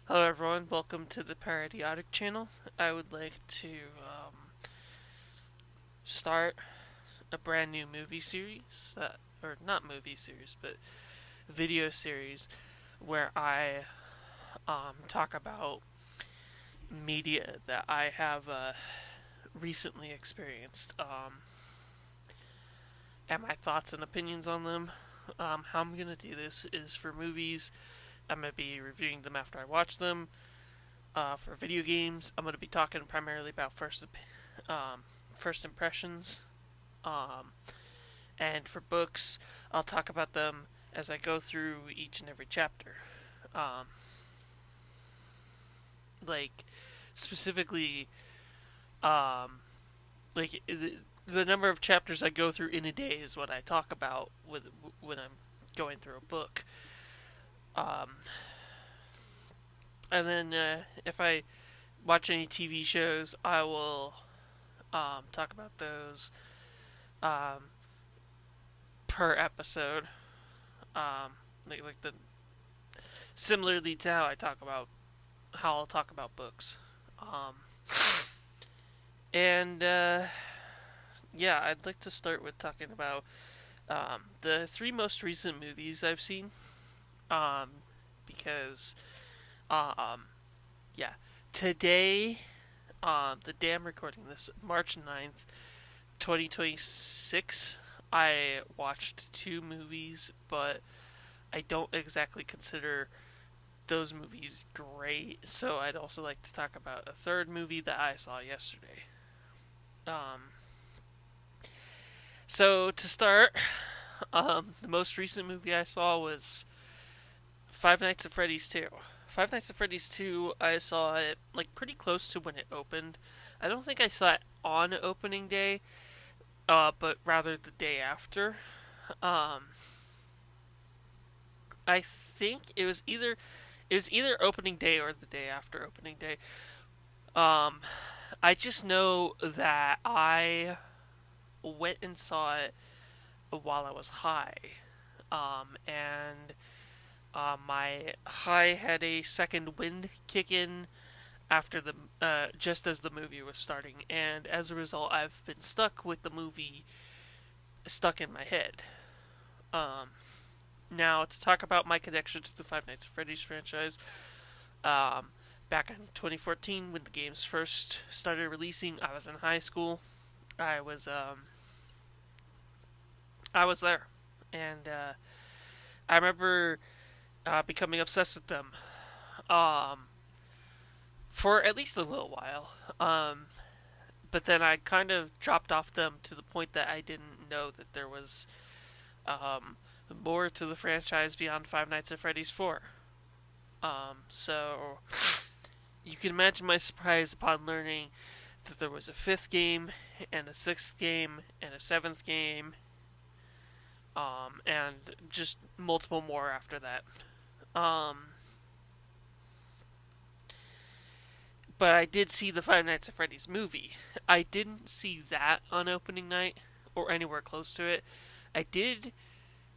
Hello everyone, welcome to the Parodiotic channel. I would like to start a brand new movie series, or not movie series, but video series where I talk about media that I have recently experienced and my thoughts and opinions on them. How I'm going to do this is for movies, I'm going to be reviewing them after I watch them. For video games, I'm going to be talking primarily about first impressions. Um, and for books, I'll talk about them as I go through each and every chapter. Um, like specifically, um, the number of chapters I go through in a day is what I talk about when I'm going through a book. Um, and then if I watch any TV shows, I will talk about those um, per episode. Um, like the similarly to how I'll talk about books. Um, and yeah, I'd like to start with talking about the three most recent movies I've seen. Um, because yeah, today, the day I'm recording this, March 9th, 2026, I watched two movies, but I don't exactly consider those movies great, so I'd also like to talk about a third movie that I saw yesterday. Um, so to start, the most recent movie I saw was Five Nights at Freddy's 2. Five Nights at Freddy's 2, I saw it like pretty close to when it opened. I don't think I saw it on opening day, but rather the day after. Um, I think it was either opening day or the day after opening day. Um, I just know that I went and saw it while I was high, and my high had a second wind kick in after the just as the movie was starting, and as a result, I've been stuck with the movie stuck in my head. Um, Now to talk about my connection to the Five Nights at Freddy's franchise. Um, Back in 2014, when the games first started releasing, I was in high school. I was I was there, and I remember becoming obsessed with them um, for at least a little while. But then I kind of dropped off them to the point that I didn't know that there was um, more to the franchise beyond Five Nights at Freddy's 4. So you can imagine my surprise upon learning that there was a fifth game, and a sixth game, and a seventh game, and just multiple more after that. Um, but I did see the Five Nights at Freddy's movie. I didn't see that on opening night or anywhere close to it. I did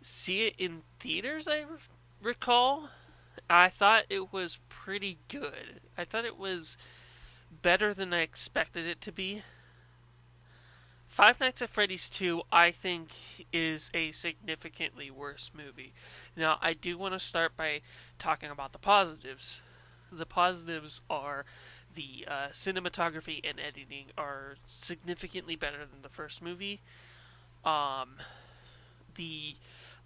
see it in theaters, I recall. I thought it was pretty good. I thought it was better than I expected it to be. Five Nights at Freddy's 2, I think, is a significantly worse movie. Now, I do want to start by talking about the positives. The positives are the cinematography and editing are significantly better than the first movie. Um, the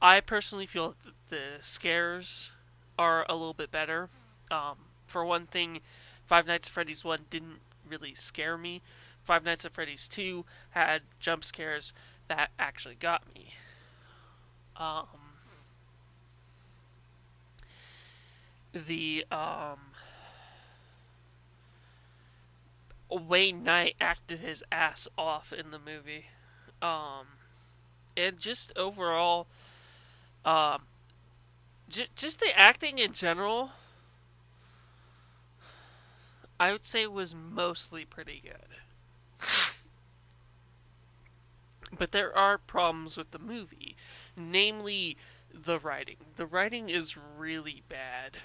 I personally feel that the scares are a little bit better. For one thing, Five Nights at Freddy's 1 didn't really scare me. Five Nights at Freddy's 2 had jump scares that actually got me. Um, the Wayne Knight acted his ass off in the movie. Um, and just overall, um, just the acting in general, I would say was mostly pretty good. But there are problems with the movie, namely the writing. The writing is really bad.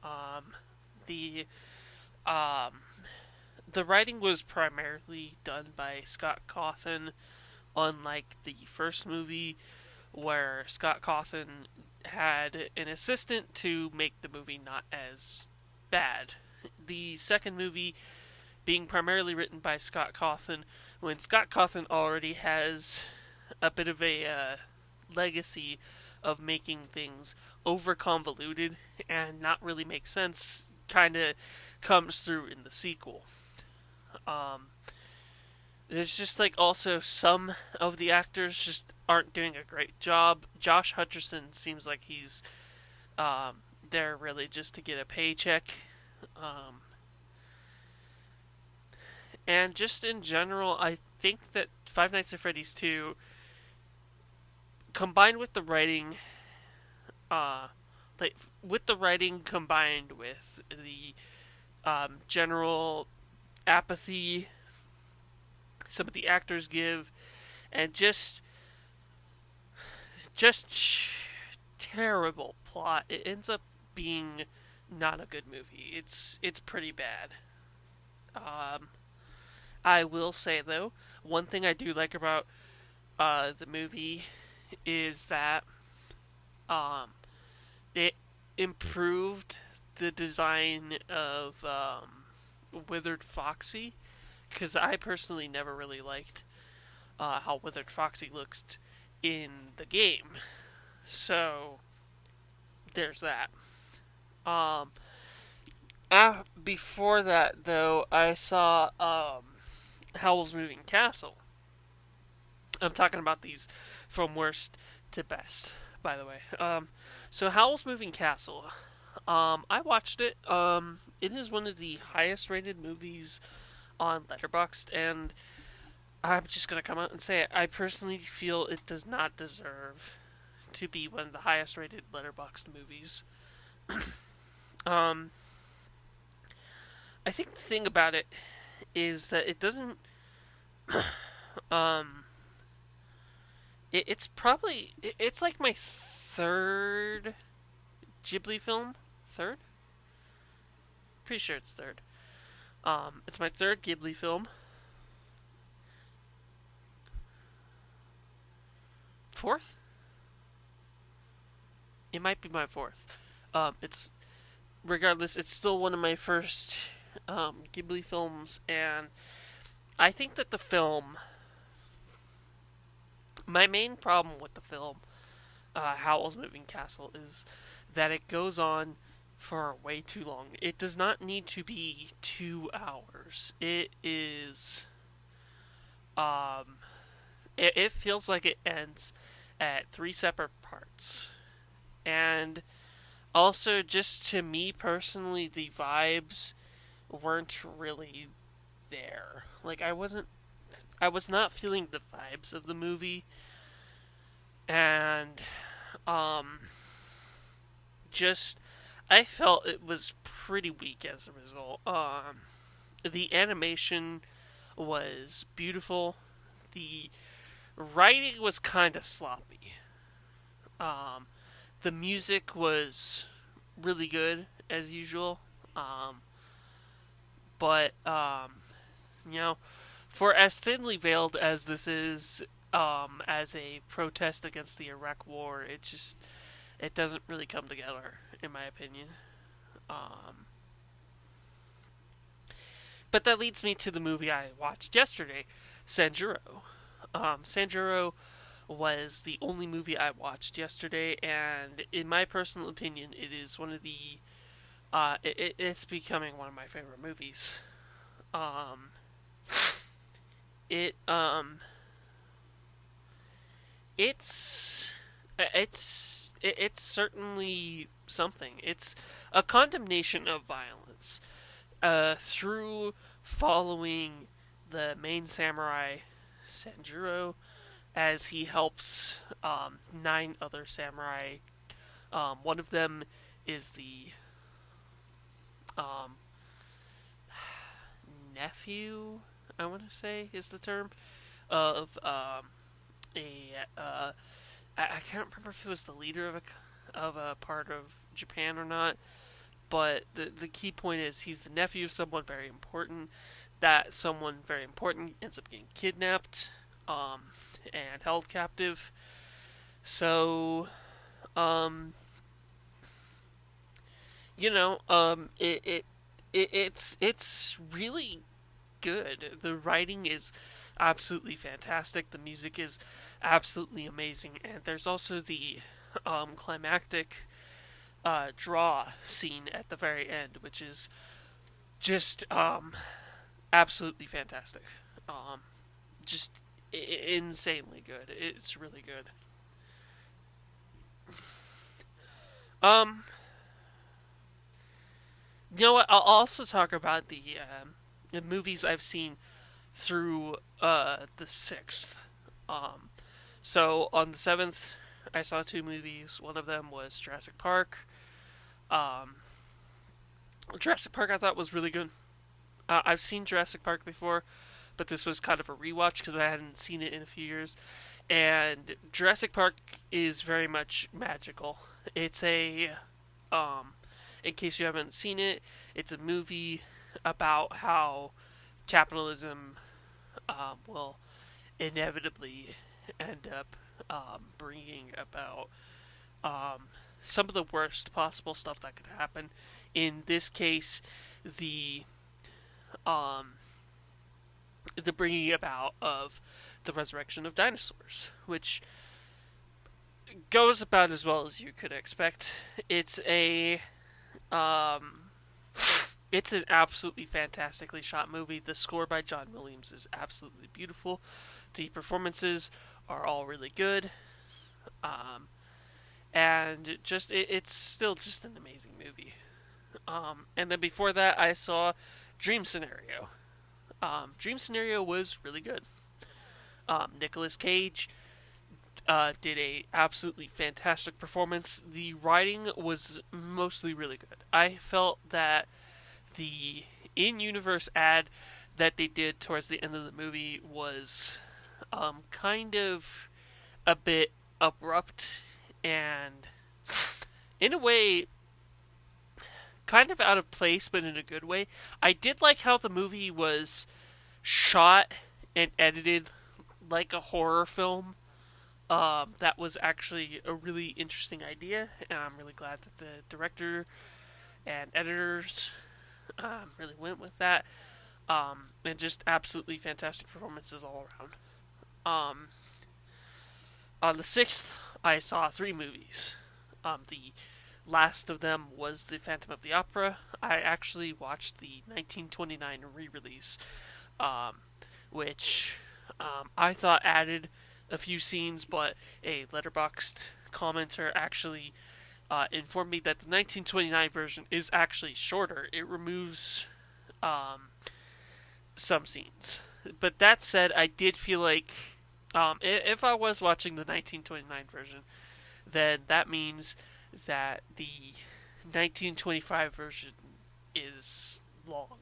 Um, the um, the writing was primarily done by Scott Cawthon, unlike the first movie, where Scott Cawthon had an assistant to make the movie not as bad. The second movie being primarily written by Scott Cawthon, when Scott Cawthon already has a bit of a legacy of making things over convoluted and not really make sense, kind of comes through in the sequel. Um, there's just like also some of the actors just aren't doing a great job. Josh Hutcherson seems like he's there really just to get a paycheck. Um, and just in general, I think that Five Nights at Freddy's 2, combined with the writing, like with the writing combined with the general apathy some of the actors give, and just terrible plot. It ends up being not a good movie. It's pretty bad. Um, I will say though, one thing I do like about the movie is that um, it improved the design of Withered Foxy, because I personally never really liked how Withered Foxy looked in the game. So there's that. Um, Before that, though, I saw Howl's Moving Castle. I'm talking about these from worst to best, by the way. So Howl's Moving Castle. I watched it. It is one of the highest rated movies on Letterboxd, and I'm just gonna come out and say it. I personally feel it does not deserve to be one of the highest rated Letterboxd movies. um, I think the thing about it is that it doesn't. um, it's probably it's like my third Ghibli film. Third? Pretty sure it's third. It's my third Ghibli film. Fourth? It might be my fourth. It's regardless. It's still one of my first Ghibli films, and I think that the film. My main problem with the film, Howl's Moving Castle, is that it goes on for way too long. It does not need to be 2 hours. It is. It feels like it ends at three separate parts. And also, just to me personally, the vibes weren't really there. Like, I was not feeling the vibes of the movie. And, just, I felt it was pretty weak as a result. The animation was beautiful. The writing was kind of sloppy. Um, the music was really good as usual. But you know, for as thinly veiled as this is, as a protest against the Iraq War, it doesn't really come together, in my opinion. Um, but that leads me to the movie I watched yesterday, Sanjuro. Sanjuro was the only movie I watched yesterday, and in my personal opinion, it is one of the it's becoming one of my favorite movies. Um, it it's it's certainly something. It's a condemnation of violence through following the main samurai Sanjuro as he helps 9 other samurai. One of them is the um, nephew, I want to say is the term, of a I can't remember if it was the leader of a part of Japan or not, but the key point is he's the nephew of someone very important. That someone very important ends up getting kidnapped, um, and held captive. So, um, it's really good. The writing is absolutely fantastic. The music is absolutely amazing, and there's also the climactic draw scene at the very end, which is just absolutely fantastic. Um, just insanely good. It's really good. Um, you know what? I'll also talk about the movies I've seen through the sixth. Um, so on the seventh, I saw two movies. One of them was Jurassic Park. Um, Jurassic Park I thought was really good. I've seen Jurassic Park before, but this was kind of a rewatch because I hadn't seen it in a few years. And Jurassic Park is very much magical. It's um, in case you haven't seen it, it's a movie about how capitalism will inevitably end up bringing about um, some of the worst possible stuff that could happen. In this case, the um, the bringing about of the resurrection of dinosaurs, which goes about as well as you could expect. It's a um, it's an absolutely fantastically shot movie. The score by John Williams is absolutely beautiful. The performances are all really good. Um, and it's still just an amazing movie. And then before that, I saw Dream Scenario. Dream Scenario was really good. Nicolas Cage did a absolutely fantastic performance. The writing was mostly really good. I felt that the in-universe ad that they did towards the end of the movie was kind of a bit abrupt and, in a way, kind of out of place, but in a good way. I did like how the movie was shot and edited like a horror film. That was actually a really interesting idea, and I'm really glad that the director and editors really went with that. And just absolutely fantastic performances all around. Um, on the 6th, I saw three movies. The last of them was The Phantom of the Opera. I actually watched the 1929 re-release, um, which I thought added a few scenes, but a letterboxed commenter actually informed me that the 1929 version is actually shorter. It removes some scenes. But that said, I did feel like if I was watching the 1929 version, then that means that the 1925 version is long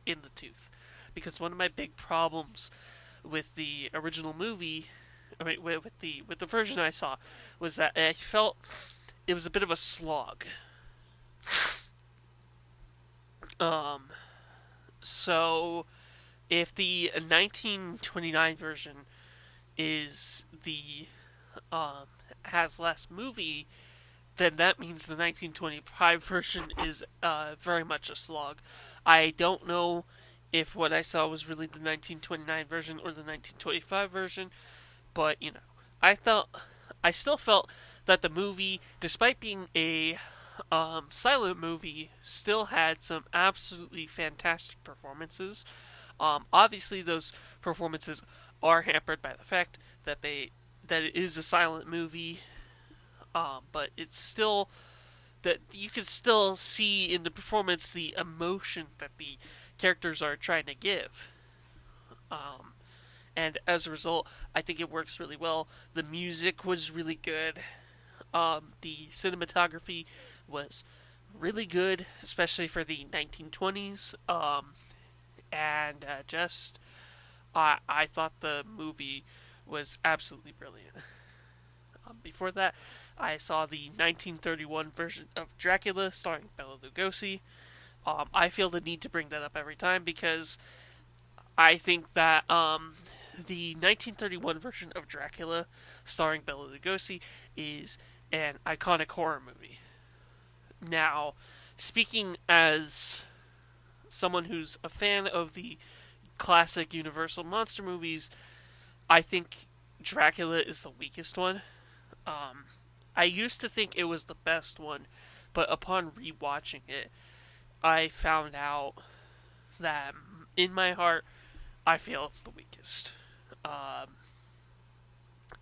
in the tooth. Because one of my big problems with the original movie, I mean, with the version I saw, was that I felt it was a bit of a slog. Um, so if the 1929 version is the has less movie, then that means the 1925 version is very much a slog. I don't know if what I saw was really the 1929 version or the 1925 version, but I still felt that the movie, despite being a silent movie, still had some absolutely fantastic performances. Obviously, those performances are hampered by the fact that it is a silent movie, but it's still that you can still see in the performance the emotion that the characters are trying to give. Um, and as a result, I think it works really well. The music was really good. The cinematography was really good, especially for the 1920s. And just I thought the movie was absolutely brilliant. Before that, I saw the 1931 version of Dracula starring Bela Lugosi. I feel the need to bring that up every time because I think that the 1931 version of Dracula starring Bela Lugosi is an iconic horror movie. Now, speaking as someone who's a fan of the classic Universal monster movies, I think Dracula is the weakest one. Um, I used to think it was the best one, but upon rewatching it, I found out that in my heart, I feel it's the weakest. Um,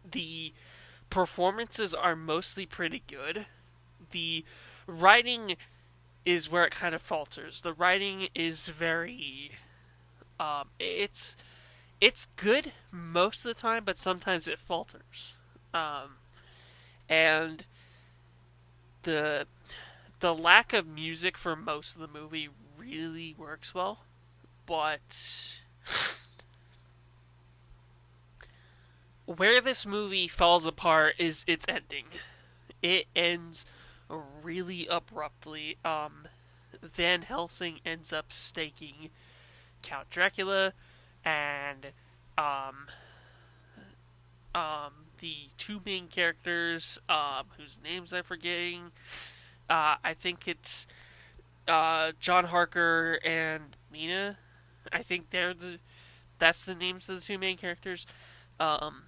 the performances are mostly pretty good. The writing is where it kind of falters. The writing is very, it's good most of the time, but sometimes it falters. Um, and the the lack of music for most of the movie really works well, but where this movie falls apart is its ending. It ends really abruptly. Van Helsing ends up staking Count Dracula, and um, the two main characters, whose names I'm forgetting. I think it's John Harker and Mina. I think that's the names of the two main characters. Um,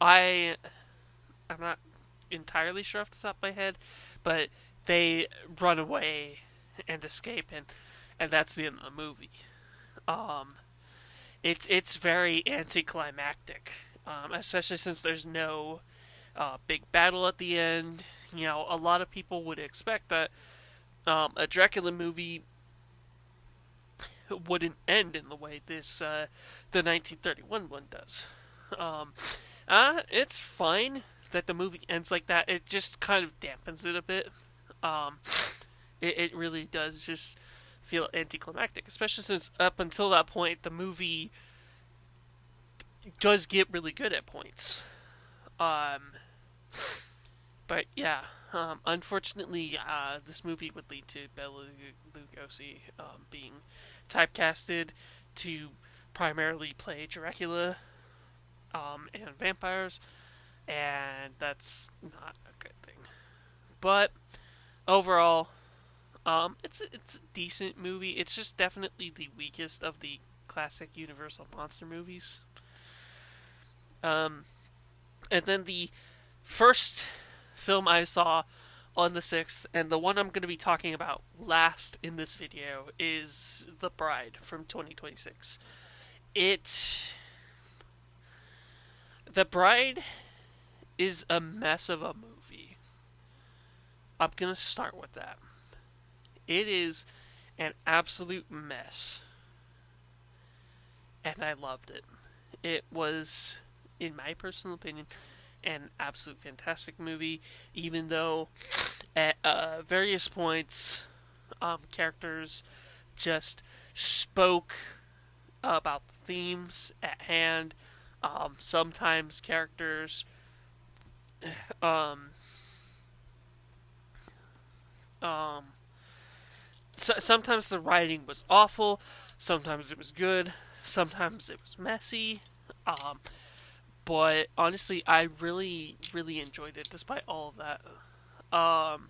I I'm not entirely sure off the top of my head, but they run away and escape, and that's the end of the movie. Um, it's very anticlimactic, especially since there's no big battle at the end. You know, a lot of people would expect that a Dracula movie wouldn't end in the way the 1931 one does. Um, it's fine that the movie ends like that. It just kind of dampens it a bit. Um, it really does just feel anticlimactic, especially since up until that point the movie does get really good at points. Um, but yeah, unfortunately, this movie would lead to Bela Lugosi being typecasted to primarily play Dracula and vampires, and that's not a good thing. But overall, it's a decent movie. It's just definitely the weakest of the classic Universal monster movies. Um, and then the first film I saw on the 6th, and the one I'm going to be talking about last in this video, is The Bride from 2026. The Bride is a mess of a movie. I'm going to start with that. It is an absolute mess. And I loved it. It was, in my personal opinion, an absolute fantastic movie, even though at various points characters just spoke about the themes at hand. Sometimes characters um, um, sometimes the writing was awful, sometimes it was good, sometimes it was messy. Um, but honestly, I really, really enjoyed it despite all of that. Um,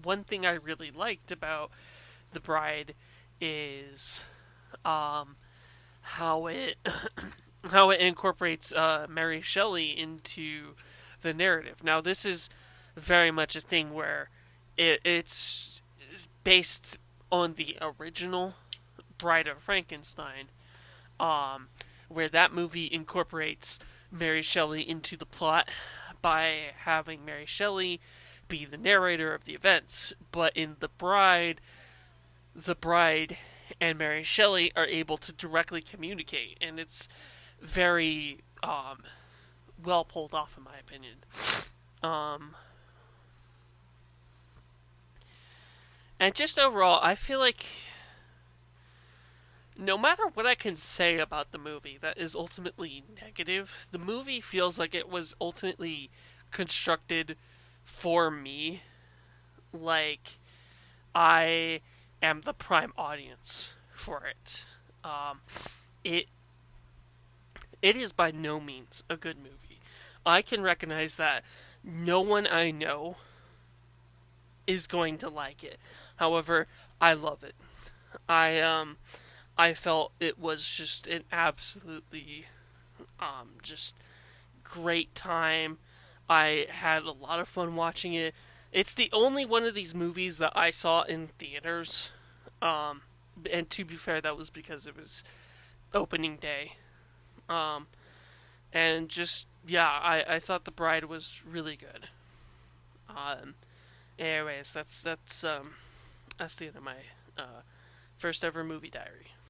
One thing I really liked about The Bride is um, how it how it incorporates Mary Shelley into the narrative. Now, this is very much a thing where it's based on the original Bride of Frankenstein, um, where that movie incorporates Mary Shelley into the plot by having Mary Shelley be the narrator of the events. But in the bride and Mary Shelley are able to directly communicate, and it's very well pulled off, in my opinion. Um, and just overall, I feel like no matter what I can say about the movie that is ultimately negative, the movie feels like it was ultimately constructed for me. Like, I am the prime audience for it. Um, it it is by no means a good movie. I can recognize that no one I know is going to like it. However, I love it. I felt it was just an absolutely just great time. I had a lot of fun watching it. It's the only one of these movies that I saw in theaters. Um, and to be fair, that was because it was opening day. Um, and just yeah, I thought The Bride was really good. Um, anyways, that's the end of my uh, first ever movie diary.